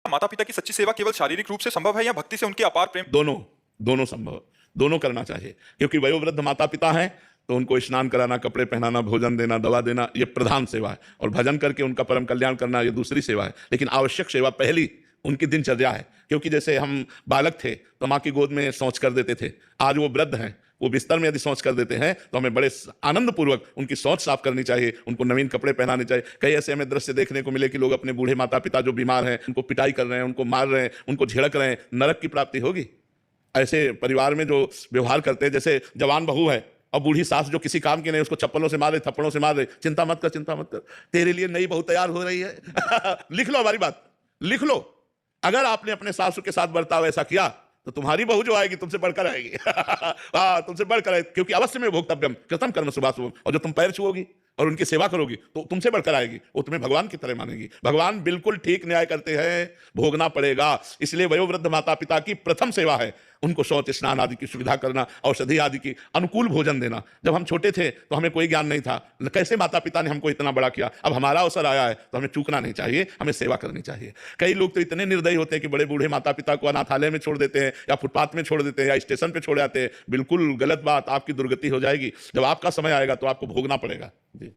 माता पिता की सच्ची सेवा केवल शारीरिक रूप से संभव है या भक्ति से उनके अपार प्रेम? दोनों दोनों संभव, दोनों करना चाहिए। क्योंकि वयोवृद्ध माता पिता हैं तो उनको स्नान कराना, कपड़े पहनाना, भोजन देना, दवा देना, ये प्रधान सेवा है। और भजन करके उनका परम कल्याण करना, ये दूसरी सेवा है। लेकिन आवश्यक सेवा पहली उनकी दिनचर्या है। क्योंकि जैसे हम बालक थे तो माँ की गोद में शौच कर देते थे, आज वो वृद्ध हैं, वो बिस्तर में यदि शौच कर देते हैं तो हमें बड़े आनंद पूर्वक उनकी शौच साफ करनी चाहिए, उनको नवीन कपड़े पहनाने चाहिए। कई ऐसे हमें दृश्य देखने को मिले कि लोग अपने बूढ़े माता पिता जो बीमार हैं उनको पिटाई कर रहे हैं, उनको मार रहे हैं, उनको झिड़क रहे हैं। नरक की प्राप्ति होगी ऐसे परिवार में जो व्यवहार करते हैं। जैसे जवान बहू है और बूढ़ी सास जो किसी काम की नहीं, उसको चप्पलों से मार रहे, थप्पड़ों से मार रहे, चिंता मत कर, चिंता मत कर, तेरे लिए नई बहू तैयार हो रही है। लिख लो हमारी बात, लिख लो। अगर आपने अपने सासू के साथ बर्ताव ऐसा किया तो तुम्हारी बहू जो आएगी तुमसे बढ़कर आएगी। हाँ, तुमसे बढ़कर आएगी। क्योंकि अवश्य में भोक्तव्यम कृतम कर्म शुभाशुभम, और जो तुम पैर छुओगी और उनकी सेवा करोगी तो तुमसे बढ़कर आएगी, वो तुम्हें भगवान की तरह मानेगी। भगवान बिल्कुल ठीक न्याय करते हैं, भोगना पड़ेगा। इसलिए वयोवृद्ध माता पिता की प्रथम सेवा है उनको शौच स्नान आदि की सुविधा करना, औषधि आदि की अनुकूल भोजन देना। जब हम छोटे थे तो हमें कोई ज्ञान नहीं था, कैसे माता पिता ने हमको इतना बड़ा किया। अब हमारा अवसर आया है तो हमें चूकना नहीं चाहिए, हमें सेवा करनी चाहिए। कई लोग तो इतने निर्दयी होते हैं कि बड़े बूढ़े माता पिता को अनाथालय में छोड़ देते हैं, या फुटपाथ में छोड़ देते हैं, या स्टेशन पे छोड़ जाते हैं। बिल्कुल गलत बात, आपकी दुर्गति हो जाएगी। जब आपका समय आएगा तो आपको भोगना पड़ेगा। जी।